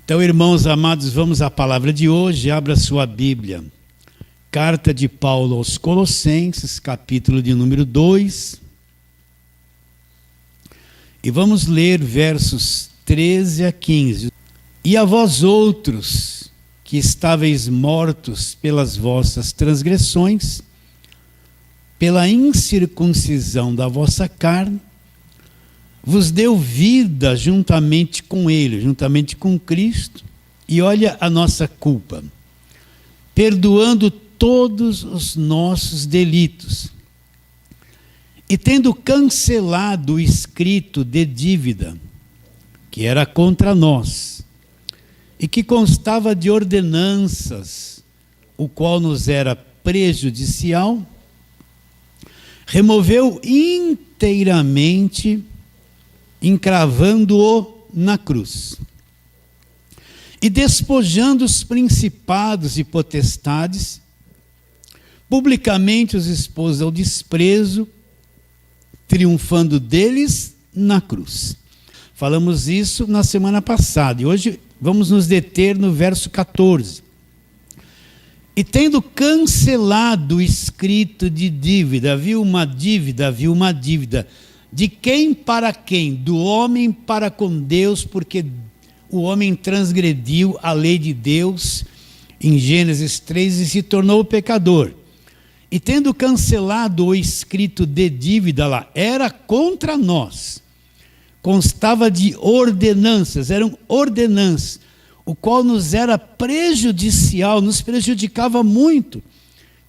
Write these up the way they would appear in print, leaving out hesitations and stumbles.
Então, irmãos amados, vamos à palavra de hoje. Abra sua Bíblia. Carta de Paulo aos Colossenses, capítulo de número 2. E vamos ler versos 13 a 15. E a vós outros, que estáveis mortos pelas vossas transgressões, pela incircuncisão da vossa carne, vos deu vida juntamente com Ele, juntamente com Cristo, e olha a nossa culpa, perdoando todos os nossos delitos, e tendo cancelado o escrito de dívida, que era contra nós, e que constava de ordenanças, o qual nos era prejudicial, removeu inteiramente, encravando-o na cruz. E despojando os principados e potestades, publicamente os expôs ao desprezo, triunfando deles na cruz. Falamos isso na semana passada, e hoje vamos nos deter no verso 14. E tendo cancelado o escrito de dívida, havia uma dívida, de quem para quem? Do homem para com Deus, porque o homem transgrediu a lei de Deus em Gênesis 3 e se tornou pecador. E tendo cancelado o escrito de dívida lá, era contra nós, constava de ordenanças, eram ordenanças, o qual nos era prejudicial, nos prejudicava muito.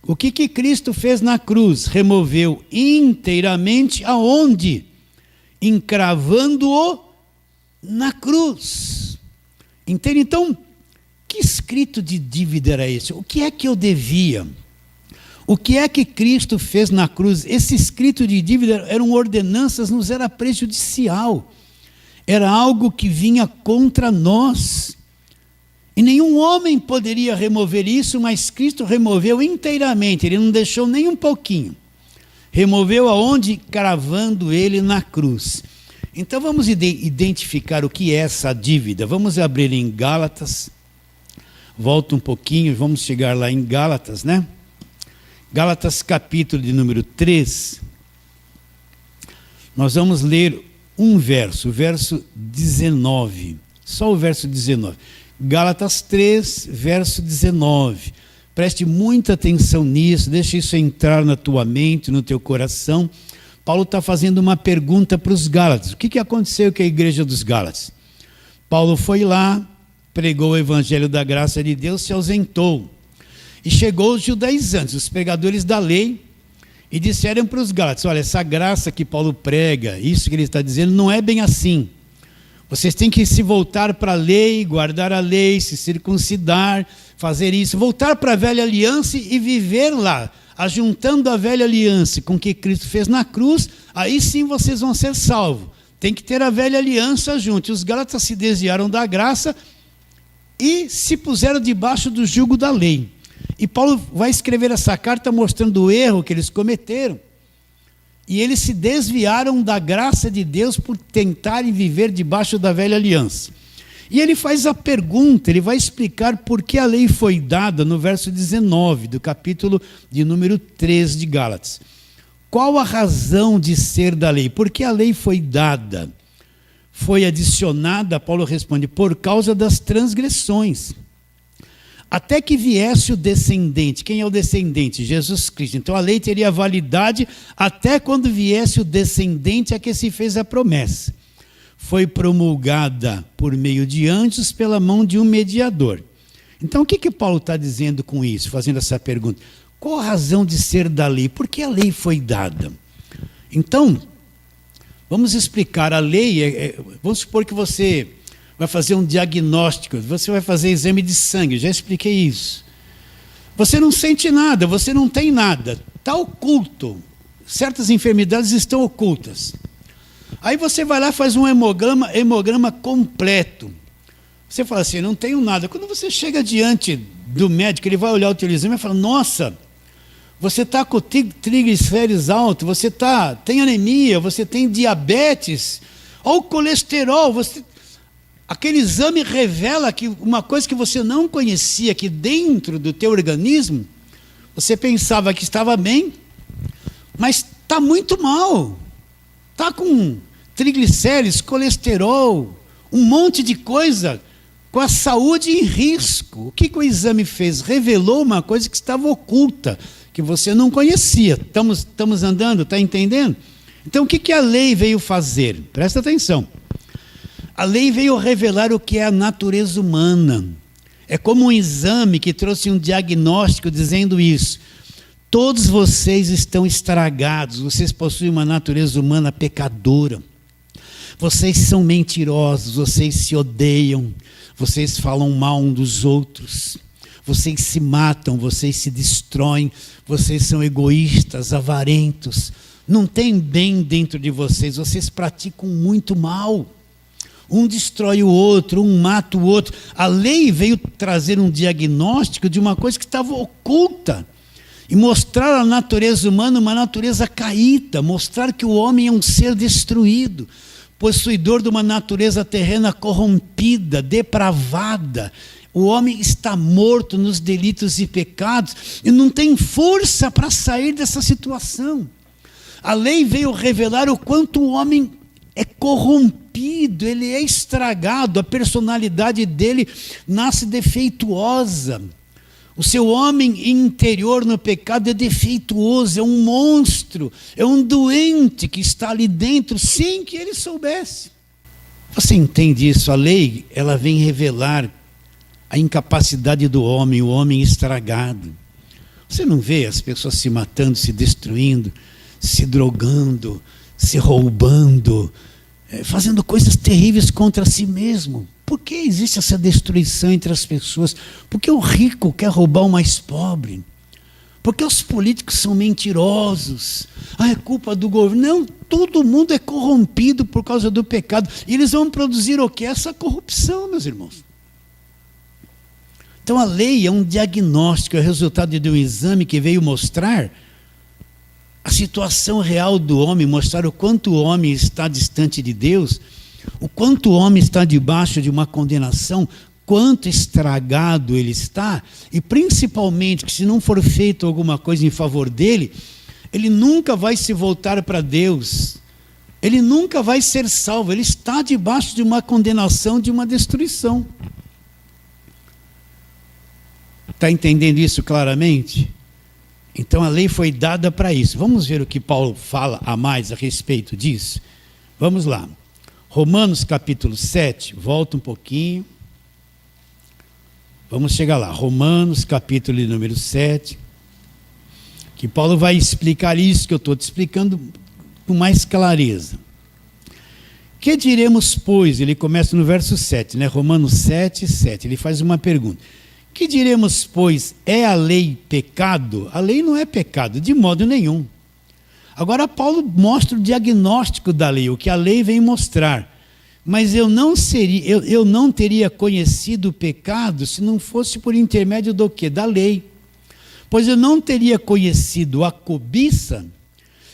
O que Cristo fez na cruz? Removeu inteiramente aonde? Encravando-o na cruz. Entende? Então, que escrito de dívida era esse? O que é que eu devia? O que é que Cristo fez na cruz? Esse escrito de dívida eram ordenanças, nos era prejudicial. Era algo que vinha contra nós. E nenhum homem poderia remover isso, mas Cristo removeu inteiramente, ele não deixou nem um pouquinho. Removeu aonde? Cravando ele na cruz. Então vamos identificar o que é essa dívida. Vamos abrir em Gálatas, volta um pouquinho, vamos chegar lá em Gálatas, né? Gálatas capítulo de número 3. Nós vamos ler um verso, o verso 19, só o verso 19. Gálatas 3, verso 19. Preste muita atenção nisso, deixa isso entrar na tua mente, no teu coração. Paulo está fazendo uma pergunta para os Gálatas. O que aconteceu com a igreja dos Gálatas? Paulo foi lá, pregou o evangelho da graça de Deus, se ausentou. E chegou os judaizantes, os pregadores da lei, e disseram para os Gálatas: olha, essa graça que Paulo prega, isso que ele está dizendo, não é bem assim. Vocês têm que se voltar para a lei, guardar a lei, se circuncidar, fazer isso, voltar para a velha aliança e viver lá, ajuntando a velha aliança com o que Cristo fez na cruz, aí sim vocês vão ser salvos. Tem que ter a velha aliança junto. E os Gálatas se desviaram da graça e se puseram debaixo do jugo da lei. E Paulo vai escrever essa carta mostrando o erro que eles cometeram. E eles se desviaram da graça de Deus por tentarem viver debaixo da velha aliança. E ele faz a pergunta, ele vai explicar por que a lei foi dada no verso 19 do capítulo de número 3 de Gálatas. Qual a razão de ser da lei? Por que a lei foi dada? Foi adicionada, Paulo responde, por causa das transgressões. Até que viesse o descendente. Quem é o descendente? Jesus Cristo. Então a lei teria validade até quando viesse o descendente a que se fez a promessa. Foi promulgada por meio de anjos pela mão de um mediador. Então o que Paulo está dizendo com isso, fazendo essa pergunta? Qual a razão de ser da lei? Por que a lei foi dada? Então, vamos explicar. A lei, vamos supor que você vai fazer um diagnóstico, você vai fazer exame de sangue, já expliquei isso. Você não sente nada, você não tem nada, está oculto, certas enfermidades estão ocultas. Aí você vai lá e faz um hemograma completo. Você fala assim, não tenho nada. Quando você chega diante do médico, ele vai olhar o teu exame e fala, nossa, você está com triglicéridos altos, você tem anemia, você tem diabetes, ou colesterol, Aquele exame revela que uma coisa que você não conhecia, que dentro do teu organismo, você pensava que estava bem, mas está muito mal. Está com triglicérides, colesterol, um monte de coisa, com a saúde em risco. O que o exame fez? Revelou uma coisa que estava oculta, que você não conhecia. Estamos andando, está entendendo? Então o que a lei veio fazer? Presta atenção. A lei veio revelar o que é a natureza humana. É como um exame que trouxe um diagnóstico dizendo isso. Todos vocês estão estragados, vocês possuem uma natureza humana pecadora. Vocês são mentirosos, vocês se odeiam, vocês falam mal um dos outros. Vocês se matam, vocês se destroem, vocês são egoístas, avarentos. Não tem bem dentro de vocês, vocês praticam muito mal. Um destrói o outro, um mata o outro. A lei veio trazer um diagnóstico de uma coisa que estava oculta. E mostrar a natureza humana uma natureza caída. Mostrar que o homem é um ser destruído. Possuidor de uma natureza terrena corrompida, depravada. O homem está morto nos delitos e pecados. E não tem força para sair dessa situação. A lei veio revelar o quanto o homem é corrompido, ele é estragado, a personalidade dele nasce defeituosa. O seu homem interior no pecado é defeituoso, é um monstro, é um doente que está ali dentro sem que ele soubesse. Você entende isso? A lei, ela vem revelar a incapacidade do homem, o homem estragado. Você não vê as pessoas se matando, se destruindo, se drogando, se roubando, fazendo coisas terríveis contra si mesmo? Por que existe essa destruição entre as pessoas? Porque o rico quer roubar o mais pobre? Porque os políticos são mentirosos? É culpa do governo? Não, todo mundo é corrompido por causa do pecado. E eles vão produzir o quê? Essa corrupção, meus irmãos. Então a lei é um diagnóstico, é o resultado de um exame que veio mostrar a situação real do homem, mostrar o quanto o homem está distante de Deus, o quanto o homem está debaixo de uma condenação, quanto estragado ele está, e principalmente que se não for feito alguma coisa em favor dele, ele nunca vai se voltar para Deus, ele nunca vai ser salvo, ele está debaixo de uma condenação, de uma destruição. Está entendendo isso claramente? Então a lei foi dada para isso. Vamos ver o que Paulo fala a mais a respeito disso? Vamos lá. Romanos capítulo 7, volta um pouquinho. Vamos chegar lá. Romanos capítulo número 7. Que Paulo vai explicar isso que eu estou te explicando com mais clareza. Que diremos, pois? Ele começa no verso 7, né? Romanos 7, 7. Ele faz uma pergunta. Que diremos, pois, é a lei pecado? A lei não é pecado, de modo nenhum. Agora Paulo mostra o diagnóstico da lei, o que a lei vem mostrar. Mas eu não teria conhecido o pecado se não fosse por intermédio do quê? Da lei. Pois eu não teria conhecido a cobiça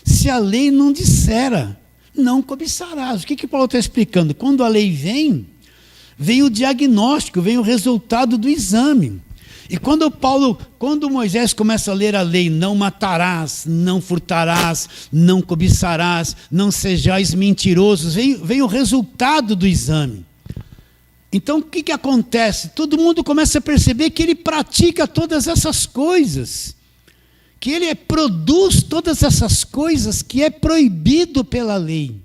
se a lei não dissera, não cobiçarás. O que Paulo está explicando? Quando a lei vem o diagnóstico, vem o resultado do exame. E quando Moisés começa a ler a lei, não matarás, não furtarás, não cobiçarás, não sejais mentirosos, vem o resultado do exame. Então o que acontece? Todo mundo começa a perceber que ele pratica todas essas coisas, que ele produz todas essas coisas que é proibido pela lei.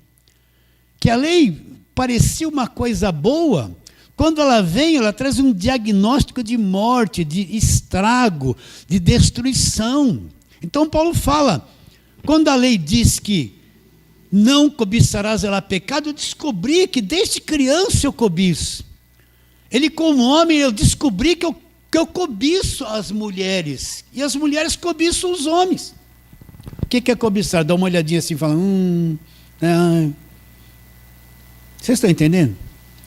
Que a lei parecia uma coisa boa. Quando ela vem, ela traz um diagnóstico de morte, de estrago, de destruição. Então Paulo fala, quando a lei diz que não cobiçarás ela pecado, eu descobri que desde criança eu cobiço. Ele como homem, eu descobri que eu cobiço as mulheres, e as mulheres cobiçam os homens. O que é cobiçar? Dá uma olhadinha assim e fala, vocês estão entendendo?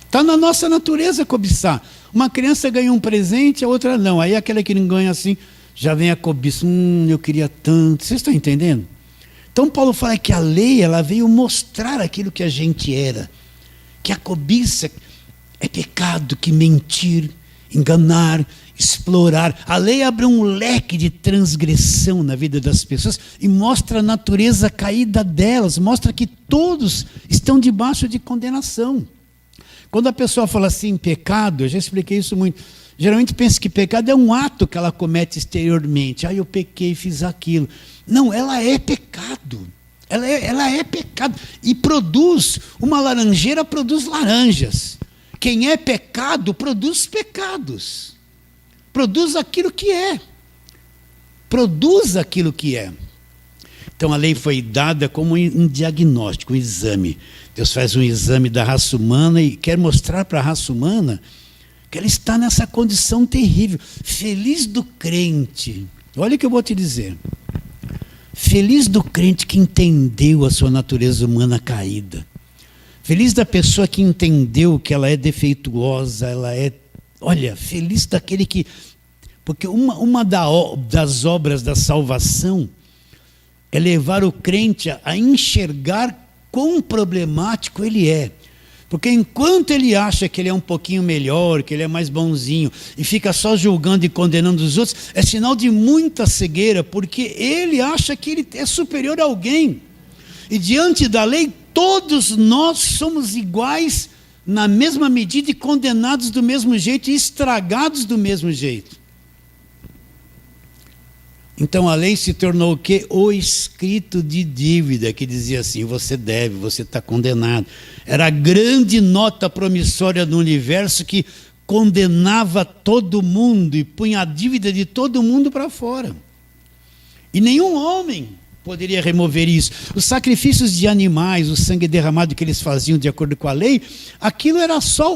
Está na nossa natureza cobiçar. Uma criança ganha um presente, a outra não. Aí aquela que não ganha assim, já vem a cobiça. Eu queria tanto. Vocês estão entendendo? Então Paulo fala que a lei, ela veio mostrar aquilo que a gente era. Que a cobiça, É pecado que mentir, enganar, explorar. A lei abre um leque de transgressão na vida das pessoas e mostra a natureza caída delas, mostra que todos estão debaixo de condenação. Quando a pessoa fala assim, pecado, eu já expliquei isso muito, geralmente pensa que pecado é um ato que ela comete exteriormente. Eu pequei, fiz aquilo. Não, ela é pecado. Ela é pecado. E produz, uma laranjeira produz laranjas. Quem é pecado produz pecados. Produz aquilo que é. Produz aquilo que é. Então a lei foi dada como um diagnóstico, um exame. Deus faz um exame da raça humana e quer mostrar para a raça humana que ela está nessa condição terrível. Feliz do crente. Olha o que eu vou te dizer. Feliz do crente que entendeu a sua natureza humana caída. Feliz da pessoa que entendeu que ela é defeituosa, ela é... Olha, feliz daquele que... Porque uma das obras da salvação é levar o crente a enxergar quão problemático ele é. Porque enquanto ele acha que ele é um pouquinho melhor, que ele é mais bonzinho, e fica só julgando e condenando os outros, é sinal de muita cegueira, porque ele acha que ele é superior a alguém. E diante da lei, todos nós somos iguais na mesma medida e condenados do mesmo jeito e estragados do mesmo jeito. Então a lei se tornou o quê? O escrito de dívida, que dizia assim, você deve, você está condenado. Era a grande nota promissória do universo que condenava todo mundo e punha a dívida de todo mundo para fora. E nenhum homem poderia remover isso. Os sacrifícios de animais, o sangue derramado que eles faziam de acordo com a lei, aquilo era só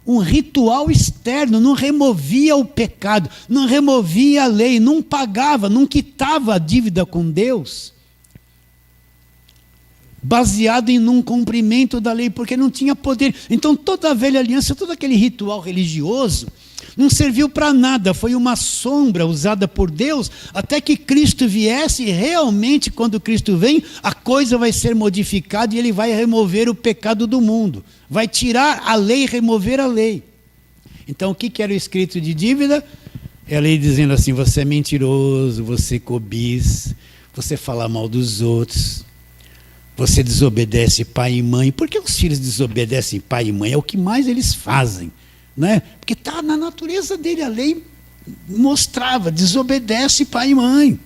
um ritual externo, não removia o pecado, não removia a lei, não pagava, não quitava a dívida com Deus, baseado em um cumprimento da lei, porque não tinha poder. Então toda a velha aliança, todo aquele ritual religioso, não serviu para nada, foi uma sombra usada por Deus, até que Cristo viesse, e realmente quando Cristo vem, a coisa vai ser modificada e ele vai remover o pecado do mundo, vai tirar a lei e remover a lei. Então o que era o escrito de dívida? É a lei dizendo assim, você é mentiroso, você cobiça, você fala mal dos outros, você desobedece pai e mãe. Por que os filhos desobedecem pai e mãe? É o que mais eles fazem. Né? Porque está na natureza dele, a lei mostrava, desobedece pai e mãe.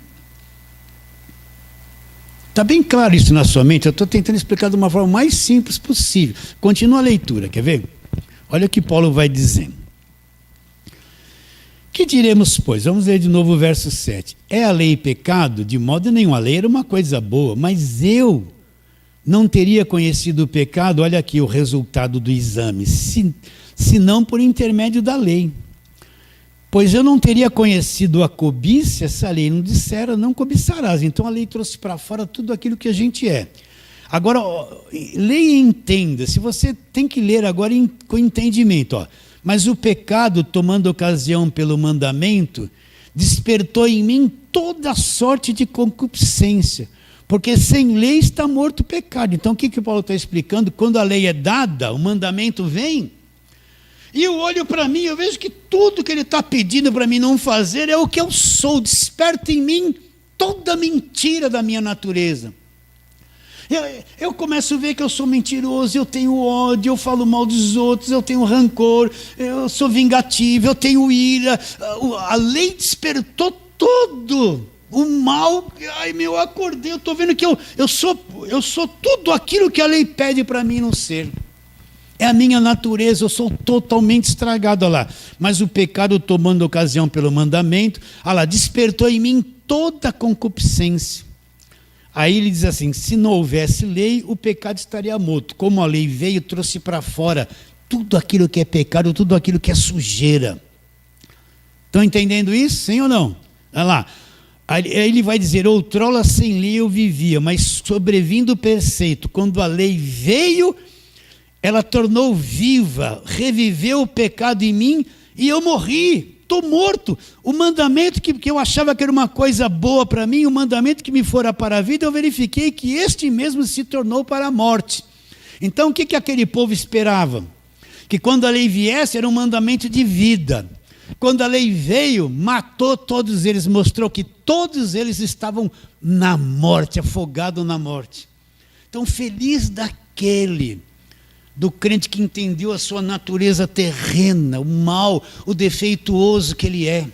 Está bem claro isso na sua mente? Eu estou tentando explicar de uma forma mais simples possível. Continua a leitura, quer ver? Olha o que Paulo vai dizendo. Que diremos, pois? Vamos ler de novo o verso 7. É a lei pecado? De modo nenhum, a lei era uma coisa boa, mas eu não teria conhecido o pecado, olha aqui o resultado do exame, senão por intermédio da lei. Pois eu não teria conhecido a cobiça, se a lei não dissera, não cobiçarás. Então a lei trouxe para fora tudo aquilo que a gente é. Agora, leia e entenda, se você tem que ler agora com entendimento. Mas o pecado, tomando ocasião pelo mandamento, despertou em mim toda sorte de concupiscência, porque sem lei está morto o pecado. Então o que Paulo está explicando? Quando a lei é dada, o mandamento vem, e eu olho para mim, eu vejo que tudo que ele está pedindo para mim não fazer é o que eu sou, desperta em mim toda a mentira da minha natureza. Eu começo a ver que eu sou mentiroso, eu tenho ódio, eu falo mal dos outros, eu tenho rancor, eu sou vingativo, eu tenho ira. A lei despertou todo o mal. Ai, eu acordei, eu estou vendo que eu sou tudo aquilo que a lei pede para mim não ser. É a minha natureza, eu sou totalmente estragado, olha lá. Mas o pecado, tomando ocasião pelo mandamento, olha lá, despertou em mim toda a concupiscência. Aí ele diz assim, se não houvesse lei, o pecado estaria morto. Como a lei veio, trouxe para fora tudo aquilo que é pecado, tudo aquilo que é sujeira. Estão entendendo isso? Sim ou não? Olha lá. Aí ele vai dizer, outrora sem lei eu vivia, mas sobrevindo o preceito, quando a lei veio, ela tornou viva, reviveu o pecado em mim e eu morri. Estou morto. O mandamento que eu achava que era uma coisa boa para mim, o mandamento que me fora para a vida, eu verifiquei que este mesmo se tornou para a morte. Então o que aquele povo esperava? Que quando a lei viesse era um mandamento de vida. Quando a lei veio, matou todos eles, mostrou que todos eles estavam na morte, afogados na morte. Então, feliz daquele, do crente que entendeu a sua natureza terrena, o mal, o defeituoso que ele é,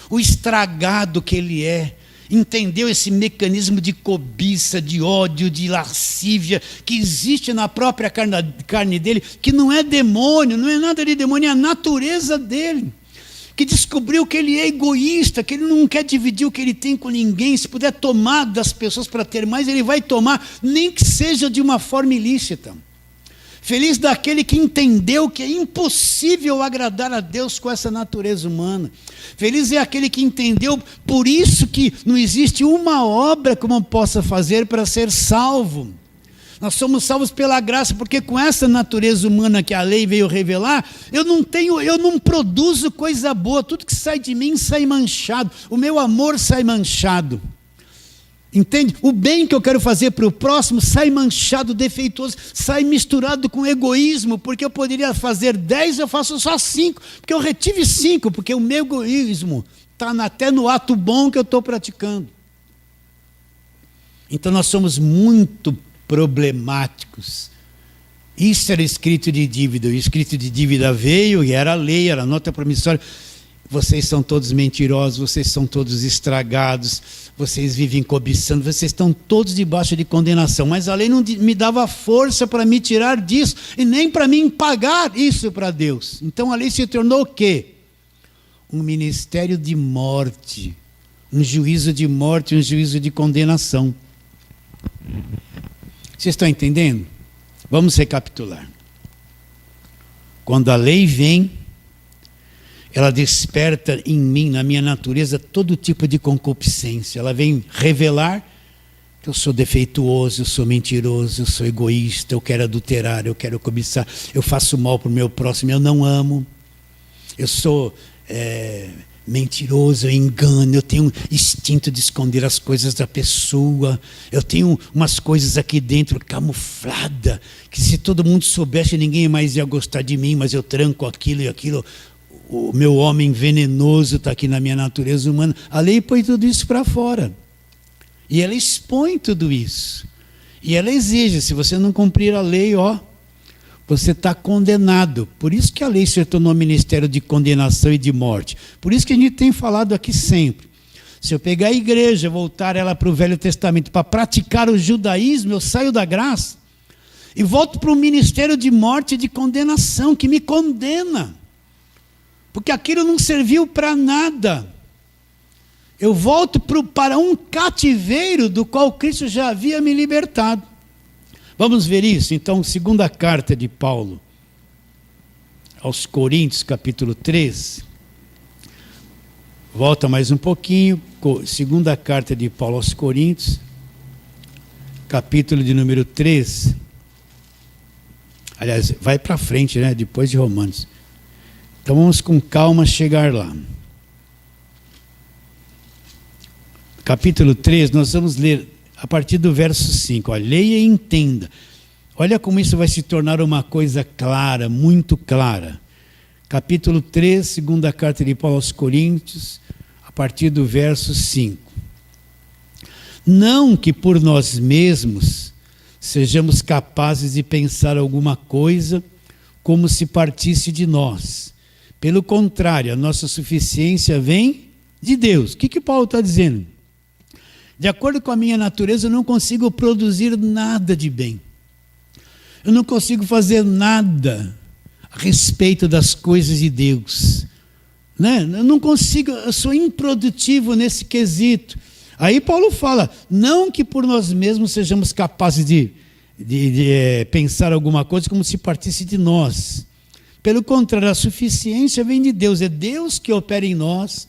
o estragado que ele é, entendeu esse mecanismo de cobiça, de ódio, de lascívia, que existe na própria carne dele, que não é demônio, não é nada de demônio, é a natureza dele. Que descobriu que ele é egoísta, que ele não quer dividir o que ele tem com ninguém. Se puder tomar das pessoas para ter mais, ele vai tomar, nem que seja de uma forma ilícita. Feliz daquele que entendeu que é impossível agradar a Deus com essa natureza humana. Feliz é aquele que entendeu, por isso que não existe uma obra que eu possa fazer para ser salvo. Nós somos salvos pela graça, porque com essa natureza humana que a lei veio revelar, eu não produzo coisa boa, tudo que sai de mim sai manchado, o meu amor sai manchado. Entende? O bem que eu quero fazer para o próximo sai manchado, defeituoso, sai misturado com egoísmo, porque eu poderia fazer 10, eu faço só 5, porque eu retive 5, porque o meu egoísmo está até no ato bom que eu estou praticando. Então nós somos muito problemáticos. Isso era escrito de dívida. O escrito de dívida veio e era a lei, era a nota promissória. Vocês são todos mentirosos, vocês são todos estragados, vocês vivem cobiçando, vocês estão todos debaixo de condenação. Mas a lei não me dava força para me tirar disso e nem para mim pagar isso para Deus. Então a lei se tornou o quê? Um ministério de morte, um juízo de morte, um juízo de condenação. Vocês estão entendendo? Vamos recapitular. Quando a lei vem, ela desperta em mim, na minha natureza, todo tipo de concupiscência. Ela vem revelar que eu sou defeituoso, eu sou mentiroso, eu sou egoísta, eu quero adulterar, eu quero cobiçar, eu faço mal para o meu próximo, eu não amo, eu sou mentiroso, eu engano, eu tenho instinto de esconder as coisas da pessoa, eu tenho umas coisas aqui dentro camuflada, que se todo mundo soubesse ninguém mais ia gostar de mim, mas eu tranco aquilo e aquilo. O meu homem venenoso está aqui na minha natureza humana. A lei põe tudo isso para fora. E ela expõe tudo isso. E ela exige, se você não cumprir a lei, você está condenado. Por isso que a lei se tornou um ministério de condenação e de morte. Por isso que a gente tem falado aqui sempre. Se eu pegar a igreja, voltar ela para o Velho Testamento, para praticar o judaísmo, eu saio da graça e volto para um ministério de morte e de condenação, que me condena. Porque aquilo não serviu para nada. Eu volto para um cativeiro do qual Cristo já havia me libertado. Vamos ver isso? Então, segunda carta de Paulo aos Coríntios, capítulo 13. Volta mais um pouquinho. Segunda carta de Paulo aos Coríntios, capítulo de número 13. Aliás, vai para frente, né? Depois de Romanos. Então vamos com calma chegar lá. Capítulo 3, nós vamos ler a partir do verso 5. Leia e entenda. Olha como isso vai se tornar uma coisa clara, muito clara. Capítulo 3, segunda carta de Paulo aos Coríntios, a partir do verso 5. Não que por nós mesmos sejamos capazes de pensar alguma coisa como se partisse de nós. Pelo contrário, a nossa suficiência vem de Deus. O que Paulo está dizendo? De acordo com a minha natureza, eu não consigo produzir nada de bem. Eu não consigo fazer nada a respeito das coisas de Deus. Né? Eu não consigo, eu sou improdutivo nesse quesito. Aí Paulo fala, não que por nós mesmos sejamos capazes de pensar alguma coisa como se partisse de nós. Pelo contrário, a suficiência vem de Deus. É Deus que opera em nós.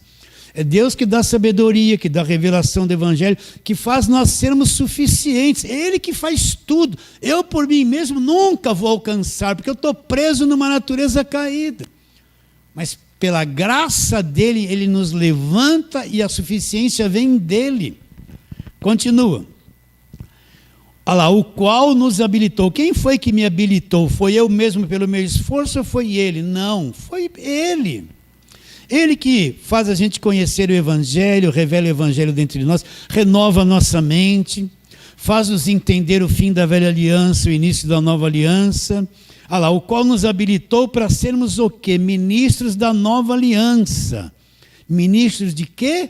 É Deus que dá sabedoria, que dá revelação do Evangelho, que faz nós sermos suficientes. É Ele que faz tudo. Eu, por mim mesmo, nunca vou alcançar, porque eu estou preso numa natureza caída. Mas pela graça dEle, Ele nos levanta e a suficiência vem dEle. Continua. Olha lá, o qual nos habilitou. Quem foi que me habilitou? Foi eu mesmo pelo meu esforço ou foi ele? Não, foi ele. Ele que faz a gente conhecer o Evangelho, revela o Evangelho dentro de nós, renova a nossa mente, faz-nos entender o fim da velha aliança, o início da nova aliança. Olha lá, o qual nos habilitou para sermos o quê? Ministros da nova aliança. Ministros de quê?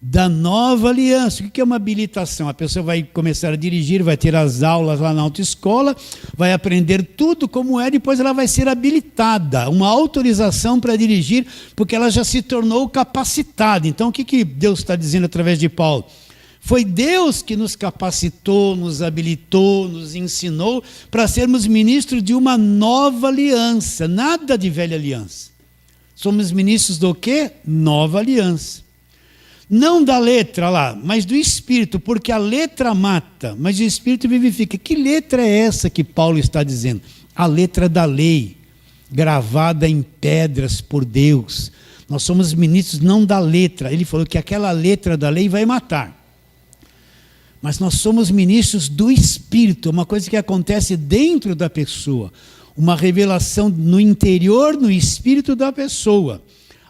Da nova aliança. O que é uma habilitação? A pessoa vai começar a dirigir, vai ter as aulas lá na autoescola, vai aprender tudo como é, depois ela vai ser habilitada, uma autorização para dirigir, porque ela já se tornou capacitada. Então o que Deus está dizendo através de Paulo? Foi Deus que nos capacitou, nos habilitou, nos ensinou para sermos ministros de uma nova aliança, nada de velha aliança. Somos ministros do quê? Nova aliança. Não da letra lá, mas do Espírito, porque a letra mata, mas o Espírito vivifica. Que letra é essa que Paulo está dizendo? A letra da lei, gravada em pedras por Deus. Nós somos ministros não da letra. Ele falou que aquela letra da lei vai matar. Mas nós somos ministros do Espírito, uma coisa que acontece dentro da pessoa, uma revelação no interior, no Espírito da pessoa.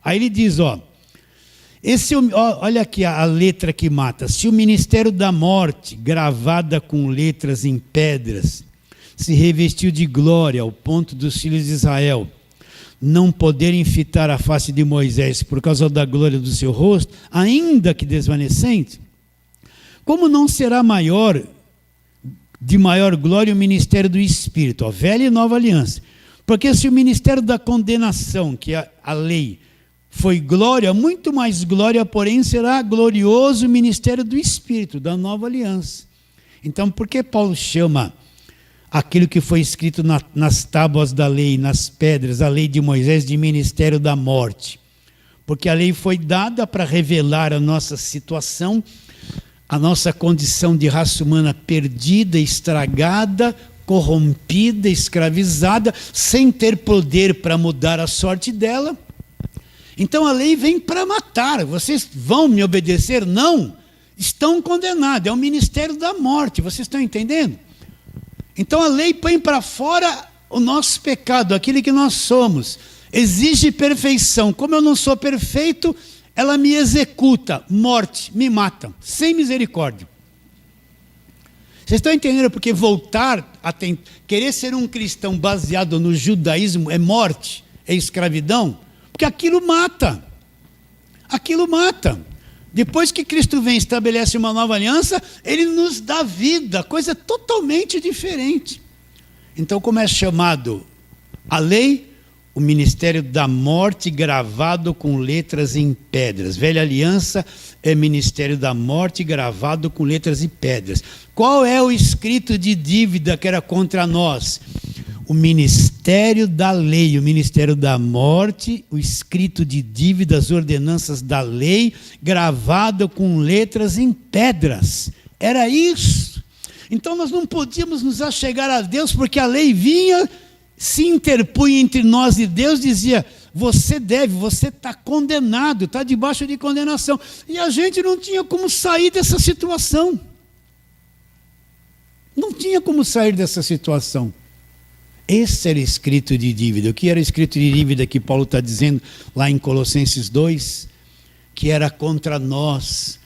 Aí ele diz, olha aqui a letra que mata. Se o ministério da morte, gravada com letras em pedras, se revestiu de glória ao ponto dos filhos de Israel não poderem fitar a face de Moisés por causa da glória do seu rosto, ainda que desvanecente, como não será de maior glória o ministério do Espírito, a velha e nova aliança? Porque se o ministério da condenação, que é a lei, foi glória, muito mais glória, porém, será glorioso o ministério do Espírito, da nova aliança. Então, por que Paulo chama aquilo que foi escrito nas tábuas da lei, nas pedras, a lei de Moisés, de ministério da morte? Porque a lei foi dada para revelar a nossa situação, a nossa condição de raça humana perdida, estragada, corrompida, escravizada, sem ter poder para mudar a sorte dela. Então a lei vem para matar. Vocês vão me obedecer? Não. Estão condenados. É o ministério da morte. Vocês estão entendendo? Então a lei põe para fora o nosso pecado, aquilo que nós somos. Exige perfeição. Como eu não sou perfeito, ela me executa. Morte, me mata. Sem misericórdia. Vocês estão entendendo? Porque voltar a querer ser um cristão baseado no judaísmo é morte, é escravidão. Porque aquilo mata. Aquilo mata. Depois que Cristo vem e estabelece uma nova aliança, ele nos dá vida, coisa totalmente diferente. Então, como é chamado a lei? O ministério da morte gravado com letras em pedras. Velha aliança é ministério da morte gravado com letras e pedras. Qual é o escrito de dívida que era contra nós? O ministério da lei, o ministério da morte, o escrito de dívida, as ordenanças da lei, gravado com letras em pedras. Era isso. Então nós não podíamos nos achegar a Deus, porque a lei vinha, se interpunha entre nós e Deus, dizia, você está condenado, está debaixo de condenação. E a gente não tinha como sair dessa situação. Não tinha como sair dessa situação. Esse era escrito de dívida. O que era escrito de dívida que Paulo está dizendo lá em Colossenses 2? Que era contra nós,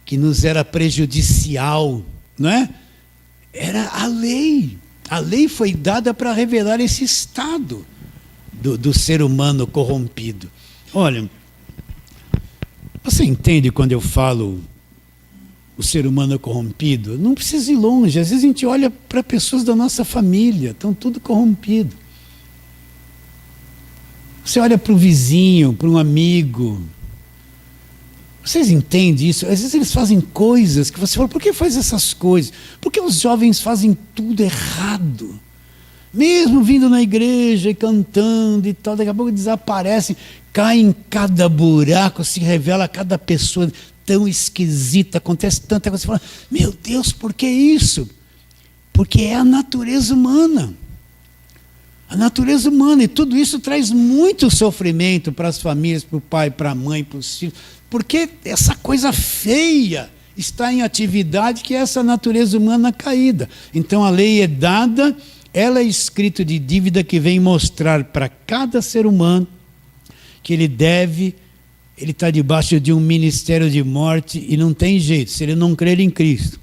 que nos era prejudicial, não é? Era a lei. A lei foi dada para revelar esse estado do ser humano corrompido. Olha, você entende quando eu falo o ser humano corrompido? Não precisa ir longe. Às vezes a gente olha para pessoas da nossa família, estão tudo corrompido. Você olha para o vizinho, para um amigo. Vocês entendem isso? Às vezes eles fazem coisas que você fala, por que faz essas coisas? Porque os jovens fazem tudo errado. Mesmo vindo na igreja e cantando e tal, daqui a pouco desaparecem, caem em cada buraco, se revela cada pessoa tão esquisita, acontece tanta coisa, você fala, meu Deus, por que isso? Porque é a natureza humana. A natureza humana, e tudo isso traz muito sofrimento para as famílias, para o pai, para a mãe, para os filhos, porque essa coisa feia está em atividade, que é essa natureza humana caída. Então a lei é dada, ela é escrito de dívida que vem mostrar para cada ser humano que ele está debaixo de um ministério de morte e não tem jeito, se ele não crer em Cristo.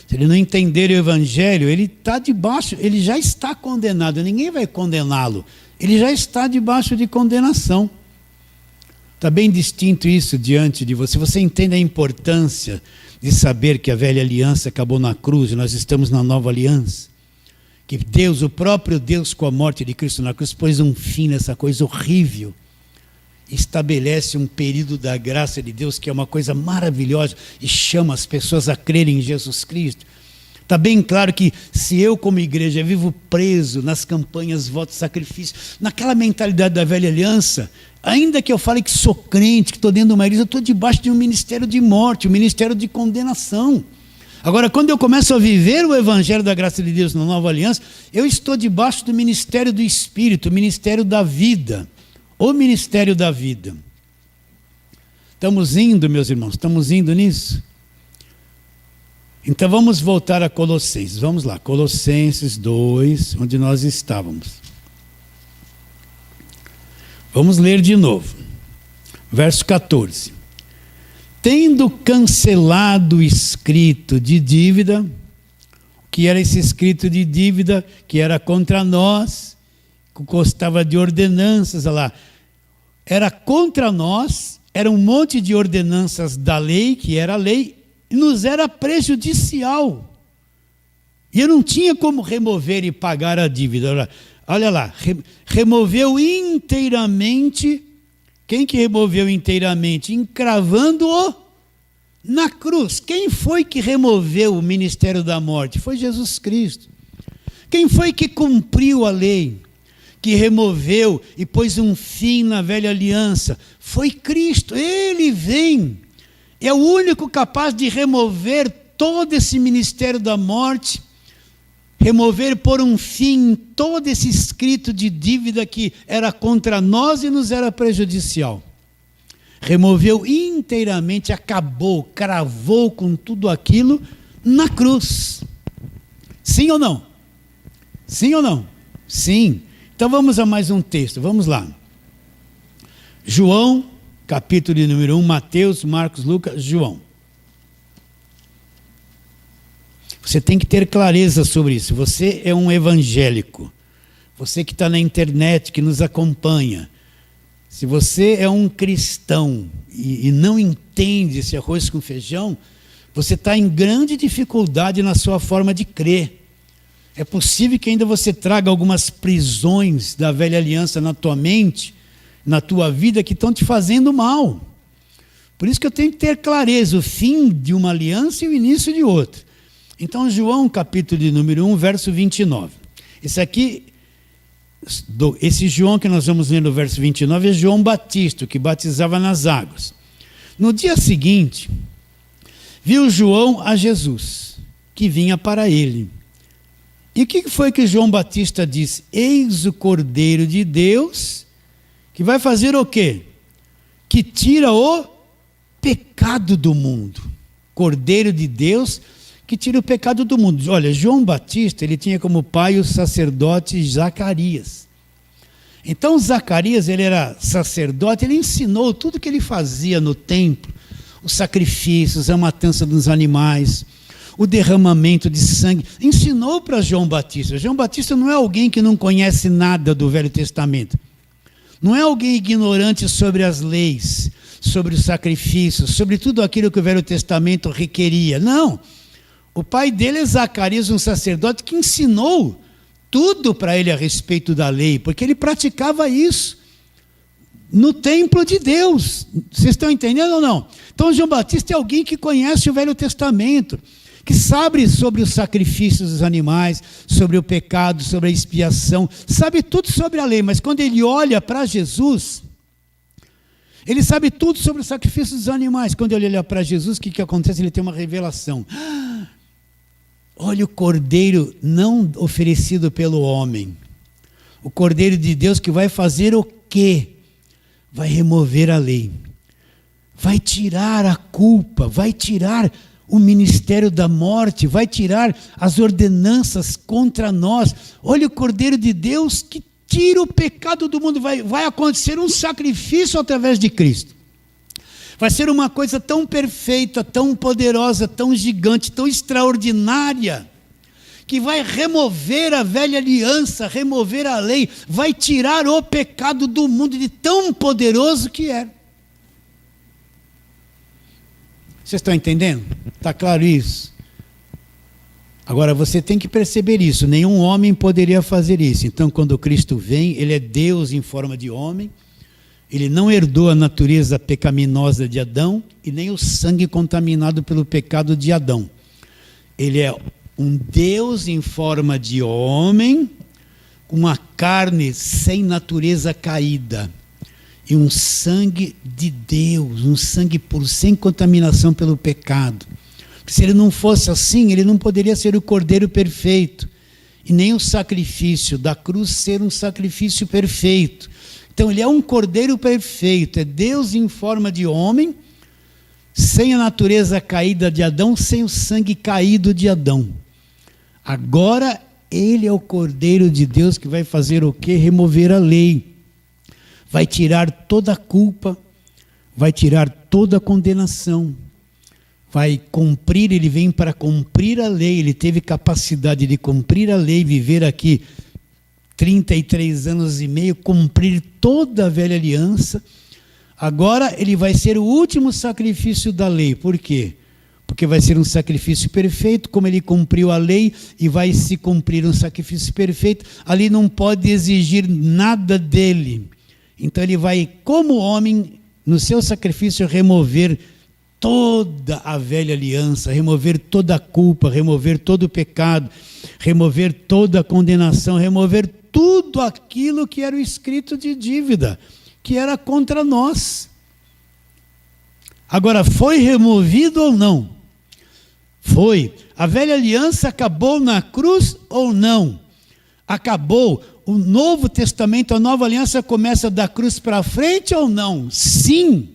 Se ele não entender o Evangelho, ele está debaixo, ele já está condenado, ninguém vai condená-lo, ele já está debaixo de condenação. Está bem distinto isso diante de você. Você entende a importância de saber que a velha aliança acabou na cruz e nós estamos na nova aliança? Que Deus, o próprio Deus, com a morte de Cristo na cruz, pôs um fim nessa coisa horrível. Estabelece um período da graça de Deus que é uma coisa maravilhosa e chama as pessoas a crerem em Jesus Cristo. Está bem claro que se eu como igreja vivo preso nas campanhas, votos, sacrifícios, naquela mentalidade da velha aliança, ainda que eu fale que sou crente, que estou dentro de uma igreja, eu estou debaixo de um ministério de morte, um ministério de condenação. Agora, quando eu começo a viver o Evangelho da graça de Deus na nova aliança, eu estou debaixo do ministério do Espírito, o ministério da vida. O ministério da vida. Estamos indo, meus irmãos, estamos indo nisso? Então vamos voltar a Colossenses. Vamos lá, Colossenses 2, onde nós estávamos. Vamos ler de novo. Verso 14. Tendo cancelado o escrito de dívida, o que era esse escrito de dívida? Que era contra nós, que constava de ordenanças, olha lá. Era contra nós, era um monte de ordenanças da lei, que era a lei, e nos era prejudicial. E eu não tinha como remover e pagar a dívida. Olha lá, removeu inteiramente. Quem que removeu inteiramente? Encravando-o na cruz. Quem foi que removeu o ministério da morte? Foi Jesus Cristo. Quem foi que cumpriu a lei? Que removeu e pôs um fim na velha aliança? Foi Cristo. Ele vem. É o único capaz de remover todo esse ministério da morte, remover por um fim todo esse escrito de dívida que era contra nós e nos era prejudicial. Removeu inteiramente, acabou, cravou com tudo aquilo na cruz. Sim ou não? Sim ou não? Sim. Então vamos a mais um texto, vamos lá. João, capítulo de número 1, Mateus, Marcos, Lucas, João. Você tem que ter clareza sobre isso. Você é um evangélico. Você que está na internet, que nos acompanha. Se você é um cristão e não entende esse arroz com feijão, você está em grande dificuldade na sua forma de crer. É possível que ainda você traga algumas prisões da velha aliança na tua mente, na tua vida, que estão te fazendo mal. Por isso que eu tenho que ter clareza, o fim de uma aliança e o início de outra. Então, João, capítulo de número 1, verso 29. Esse João que nós vamos ler no verso 29 é João Batista, que batizava nas águas. No dia seguinte, viu João a Jesus, que vinha para ele. E o que foi que João Batista disse? Eis o Cordeiro de Deus, que vai fazer o quê? Que tira o pecado do mundo. Cordeiro de Deus, que tira o pecado do mundo. Olha, João Batista, ele tinha como pai o sacerdote Zacarias. Então Zacarias, ele era sacerdote, ele ensinou tudo que ele fazia no templo, os sacrifícios, a matança dos animais, o derramamento de sangue, ensinou para João Batista. João Batista não é alguém que não conhece nada do Velho Testamento. Não é alguém ignorante sobre as leis, sobre os sacrifícios, sobre tudo aquilo que o Velho Testamento requeria. Não. O pai dele é Zacarias, um sacerdote que ensinou tudo para ele a respeito da lei, porque ele praticava isso no templo de Deus. Vocês estão entendendo ou não? Então João Batista é alguém que conhece o Velho Testamento, que sabe sobre os sacrifícios dos animais, sobre o pecado, sobre a expiação, sabe tudo sobre a lei, mas quando ele olha para Jesus, ele sabe tudo sobre os sacrifícios dos animais. Quando ele olha para Jesus, o que acontece? Ele tem uma revelação. Olha o Cordeiro não oferecido pelo homem, o Cordeiro de Deus que vai fazer o quê? Vai remover a lei. vai tirar a culpa, vai tirar o ministério da morte, vai tirar as ordenanças contra nós. Olha o Cordeiro de Deus que tira o pecado do mundo. Vai acontecer um sacrifício através de Cristo. Vai ser uma coisa tão perfeita, tão poderosa, tão gigante, tão extraordinária, que vai remover a velha aliança, remover a lei, vai tirar o pecado do mundo de tão poderoso que é. Vocês estão entendendo? Está claro isso? Agora, você tem que perceber isso. Nenhum homem poderia fazer isso. Então, quando Cristo vem, Ele é Deus em forma de homem. Ele não herdou a natureza pecaminosa de Adão e nem o sangue contaminado pelo pecado de Adão. Ele é um Deus em forma de homem, com uma carne sem natureza caída. E um sangue de Deus, um sangue puro, sem contaminação pelo pecado. Porque se ele não fosse assim, ele não poderia ser o Cordeiro perfeito. E nem o sacrifício da cruz ser um sacrifício perfeito. Então ele é um Cordeiro perfeito, é Deus em forma de homem, sem a natureza caída de Adão, sem o sangue caído de Adão. Agora ele é o Cordeiro de Deus que vai fazer o quê? Remover a lei. Vai tirar toda a culpa, vai tirar toda a condenação, vai cumprir, ele vem para cumprir a lei, ele teve capacidade de cumprir a lei, viver aqui 33 anos e meio, cumprir toda a velha aliança. Agora ele vai ser o último sacrifício da lei. Por quê? Porque vai ser um sacrifício perfeito, como ele cumpriu a lei e vai se cumprir um sacrifício perfeito, ali não pode exigir nada dele. Então ele vai, como homem, no seu sacrifício, remover toda a velha aliança, remover toda a culpa, remover todo o pecado, remover toda a condenação, remover tudo aquilo que era o escrito de dívida, que era contra nós. Agora, foi removido ou não? Foi. A velha aliança acabou na cruz ou não? Acabou. O Novo Testamento, a nova aliança começa da cruz para frente ou não? Sim.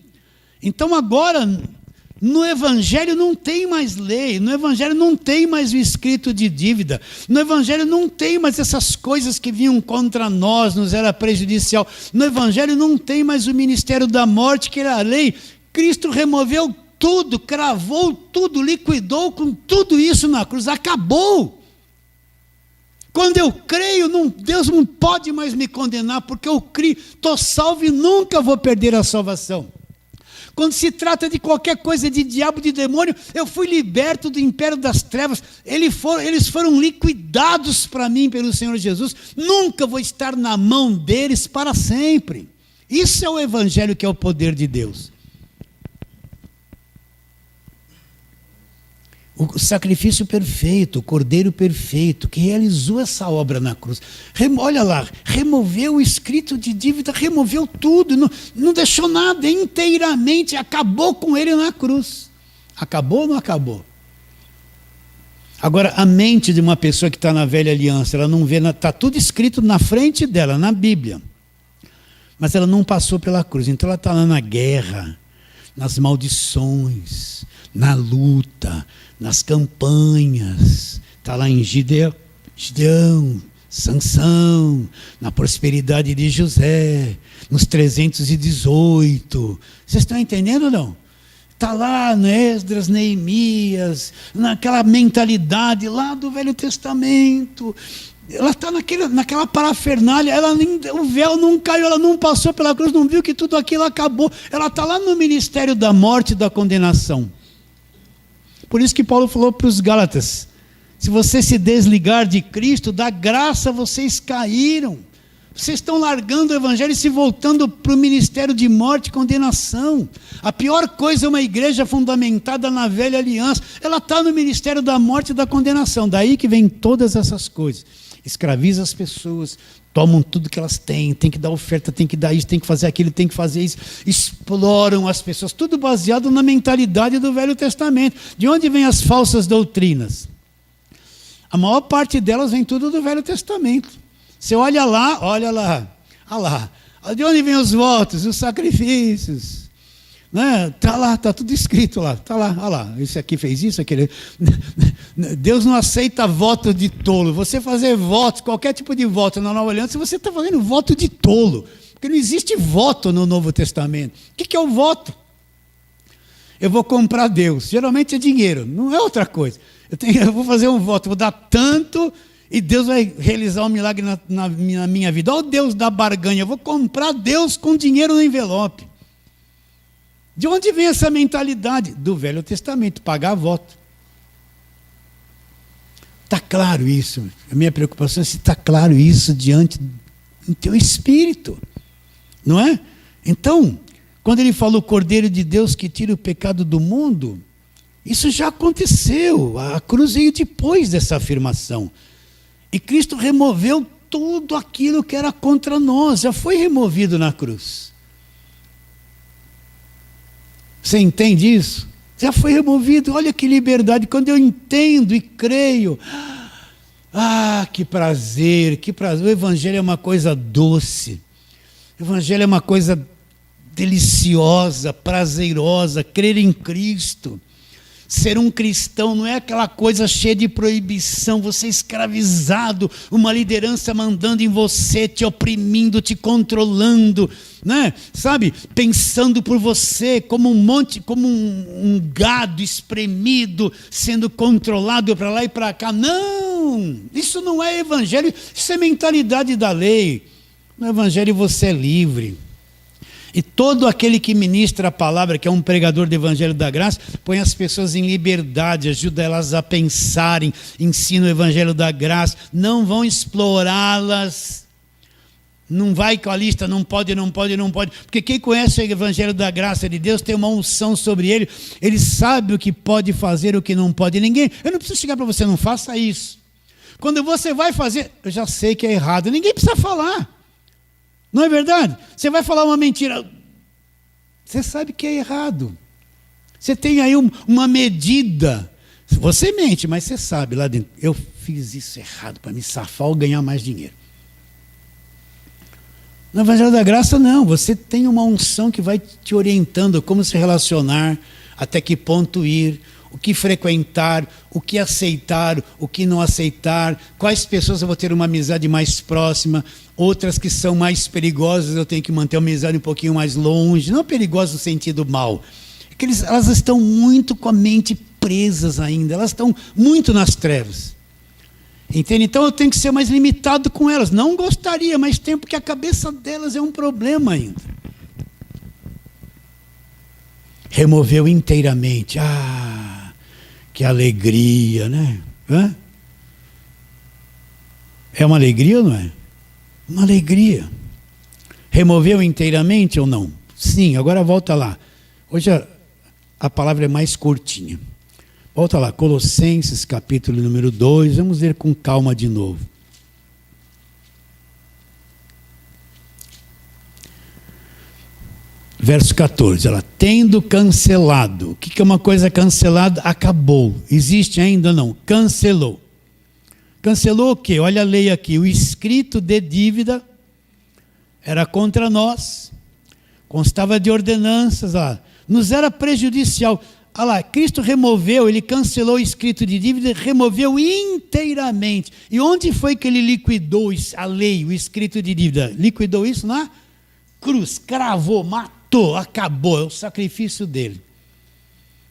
Então agora, no Evangelho não tem mais lei, no Evangelho não tem mais o escrito de dívida, no Evangelho não tem mais essas coisas que vinham contra nós, nos era prejudicial, no Evangelho não tem mais o ministério da morte, que era a lei. Cristo removeu tudo, cravou tudo, liquidou com tudo isso na cruz, acabou. Quando eu creio, Deus não pode mais me condenar, porque eu creio, estou salvo e nunca vou perder a salvação. Quando se trata de qualquer coisa de diabo, de demônio, eu fui liberto do império das trevas, eles foram liquidados para mim pelo Senhor Jesus, nunca vou estar na mão deles para sempre. Isso é o Evangelho, que é o poder de Deus. O sacrifício perfeito, o Cordeiro perfeito, que realizou essa obra na cruz. Olha lá, removeu o escrito de dívida, removeu tudo, não deixou nada, inteiramente, acabou com ele na cruz. Acabou ou não acabou? Agora, a mente de uma pessoa que está na velha aliança, ela não vê, está tudo escrito na frente dela, na Bíblia. Mas ela não passou pela cruz, então ela está lá na guerra, nas maldições, na luta, nas campanhas, está lá em Gideão, Sansão, na prosperidade de José, nos 318. Vocês estão entendendo ou não? Está lá no Esdras, Neemias, naquela mentalidade lá do Velho Testamento. Ela está naquela parafernália, o véu não caiu, ela não passou pela cruz, não viu que tudo aquilo acabou. Ela está lá no ministério da morte e da condenação. Por isso que Paulo falou para os Gálatas: se você se desligar de Cristo, da graça vocês caíram. Vocês estão largando o Evangelho e se voltando para o ministério de morte e condenação. A pior coisa é uma igreja fundamentada na velha aliança. Ela está no ministério da morte e da condenação. Daí que vem todas essas coisas. Escraviza as pessoas, tomam tudo que elas têm, tem que dar oferta, tem que dar isso, tem que fazer aquilo, tem que fazer isso, exploram as pessoas, tudo baseado na mentalidade do Velho Testamento. De onde vêm as falsas doutrinas? A maior parte delas vem tudo do Velho Testamento. Você olha lá, olha lá. De onde vêm os votos, os sacrifícios? Né? Tá lá, tá tudo escrito lá, tá lá, olha lá, esse aqui fez isso, aquele. Deus não aceita voto de tolo. Você fazer votos, qualquer tipo de voto na Nova Aliança, você está fazendo voto de tolo, porque não existe voto no Novo Testamento. O que é o voto? Eu vou comprar Deus, geralmente é dinheiro, não é outra coisa. Eu vou fazer um voto, vou dar tanto e Deus vai realizar um milagre na minha vida. Olha o Deus da barganha, eu vou comprar Deus com dinheiro no envelope. De onde vem essa mentalidade? Do Velho Testamento, pagar voto. Está claro isso? A minha preocupação é se está claro isso diante do teu espírito. Não é? Então, quando ele fala o Cordeiro de Deus que tira o pecado do mundo, isso já aconteceu. A cruz veio depois dessa afirmação. E Cristo removeu tudo aquilo que era contra nós. Já foi removido na cruz. Você entende isso? Já foi removido. Olha que liberdade. Quando eu entendo e creio. Que prazer, que prazer. O Evangelho é uma coisa doce. O Evangelho é uma coisa deliciosa, prazerosa. Crer em Cristo. Ser um cristão não é aquela coisa cheia de proibição, você é escravizado, uma liderança mandando em você, te oprimindo, te controlando, né? Sabe? Pensando por você como um gado espremido, sendo controlado para lá e para cá. Não! Isso não é evangelho, isso é mentalidade da lei. No evangelho você é livre. E todo aquele que ministra a palavra, que é um pregador do Evangelho da Graça, põe as pessoas em liberdade, ajuda elas a pensarem, ensina o Evangelho da Graça, não vão explorá-las, não vai com a lista, não pode, porque quem conhece o Evangelho da Graça de Deus tem uma unção sobre ele, ele sabe o que pode fazer, o que não pode. Eu não preciso chegar para você, não faça isso. Quando você vai fazer, eu já sei que é errado, ninguém precisa falar. Não é verdade? Você vai falar uma mentira, você sabe que é errado. Você tem aí uma medida. Você mente, mas você sabe lá dentro, eu fiz isso errado para me safar ou ganhar mais dinheiro. No Evangelho da Graça não, você tem uma unção que vai te orientando como se relacionar, até que ponto ir, o que frequentar, o que aceitar, o que não aceitar, quais pessoas eu vou ter uma amizade mais próxima, outras que são mais perigosas, eu tenho que manter uma amizade um pouquinho mais longe, não perigosas no sentido mal, é que elas estão muito com a mente presas ainda, elas estão muito nas trevas, entende? Então eu tenho que ser mais limitado com elas, não gostaria, mas tem, porque a cabeça delas é um problema ainda. Removeu inteiramente, que alegria, né? É uma alegria ou não é? Uma alegria. Removeu inteiramente ou não? Sim, agora volta lá. Hoje a palavra é mais curtinha. Volta lá, Colossenses capítulo número 2, vamos ler com calma de novo. Verso 14, ela tendo cancelado. O que é uma coisa cancelada? Acabou. Existe ainda não? Cancelou. Cancelou o quê? Olha a lei aqui. O escrito de dívida era contra nós. Constava de ordenanças. Nos era prejudicial. Olha lá, Cristo removeu, ele cancelou o escrito de dívida, removeu inteiramente. E onde foi que ele liquidou a lei, o escrito de dívida? Liquidou isso na cruz, cravou, matou, acabou, é o sacrifício dele.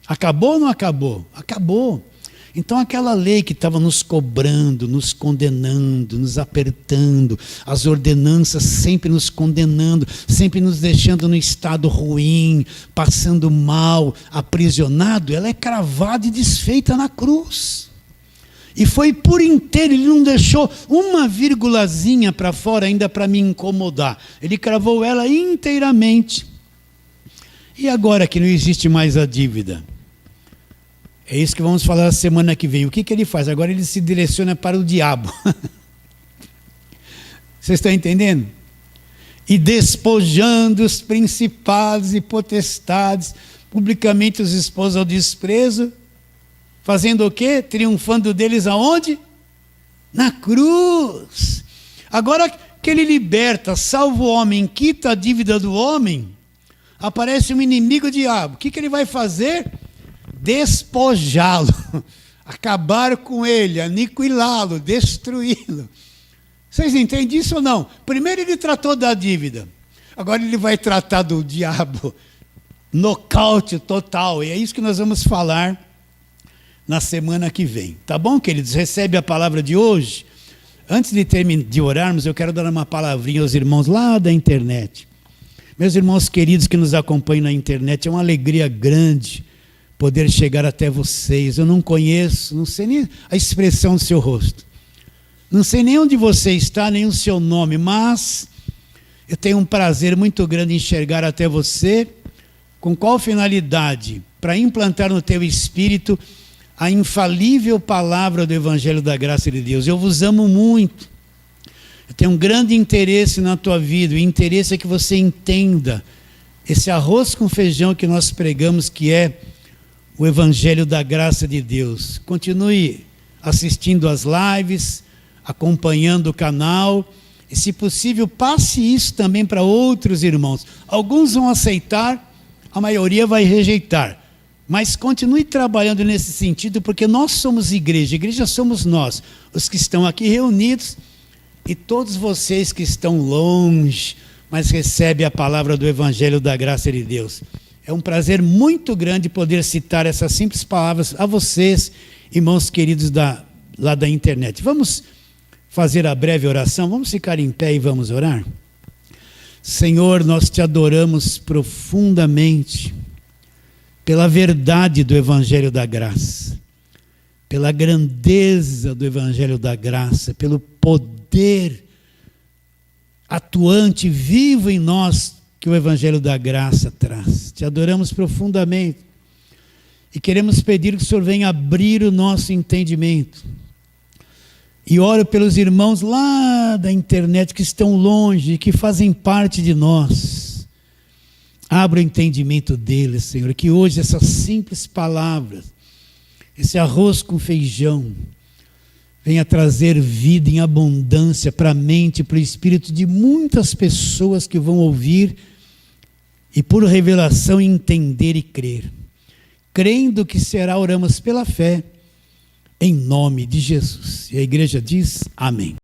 Acabou ou não acabou? Acabou. Então aquela lei que estava nos cobrando, nos condenando, nos apertando, as ordenanças sempre nos condenando, sempre nos deixando no estado ruim, passando mal, aprisionado, ela é cravada e desfeita na cruz. E foi por inteiro, ele não deixou uma vírgulazinha para fora ainda para me incomodar. Ele cravou ela inteiramente. E agora que não existe mais a dívida? É isso que vamos falar a semana que vem. O que ele faz? Agora ele se direciona para o diabo. Vocês estão entendendo? E despojando os principados e potestades, publicamente os expôs ao desprezo, fazendo o quê? Triunfando deles aonde? Na cruz. Agora que ele liberta, salva o homem, quita a dívida do homem, aparece um inimigo, o diabo. O que ele vai fazer? Despojá-lo, acabar com ele, aniquilá-lo, destruí-lo. Vocês entendem isso ou não? Primeiro ele tratou da dívida, agora ele vai tratar do diabo, nocaute total. E é isso que nós vamos falar na semana que vem. Tá bom, queridos? Recebe a palavra de hoje. Antes de orarmos, eu quero dar uma palavrinha aos irmãos lá da internet. Meus irmãos queridos que nos acompanham na internet, é uma alegria grande poder chegar até vocês. Eu não conheço, não sei nem a expressão do seu rosto. Não sei nem onde você está, nem o seu nome, mas eu tenho um prazer muito grande em enxergar até você. Com qual finalidade? Para implantar no teu espírito a infalível palavra do Evangelho da Graça de Deus. Eu vos amo muito. Eu tenho um grande interesse na tua vida. O interesse é que você entenda esse arroz com feijão que nós pregamos, que é o Evangelho da Graça de Deus. Continue assistindo às lives, acompanhando o canal. E, se possível, passe isso também para outros irmãos. Alguns vão aceitar, a maioria vai rejeitar. Mas continue trabalhando nesse sentido, porque nós somos igreja. Igreja somos nós, os que estão aqui reunidos, e todos vocês que estão longe, mas recebem a palavra do Evangelho da Graça de Deus. É um prazer muito grande poder citar essas simples palavras a vocês, irmãos queridos lá da internet. Vamos fazer a breve oração? Vamos ficar em pé e vamos orar? Senhor, nós te adoramos profundamente pela verdade do Evangelho da Graça, pela grandeza do Evangelho da Graça, pelo poder atuante, vivo em nós, que o Evangelho da Graça traz. Te adoramos profundamente e queremos pedir que o Senhor venha abrir o nosso entendimento. E oro pelos irmãos lá da internet que estão longe, que fazem parte de nós. Abra o entendimento deles, Senhor, que hoje essas simples palavras, esse arroz com feijão, venha trazer vida em abundância para a mente, para o espírito de muitas pessoas que vão ouvir e por revelação entender e crer. Crendo que será, oramos pela fé, em nome de Jesus. E a igreja diz amém.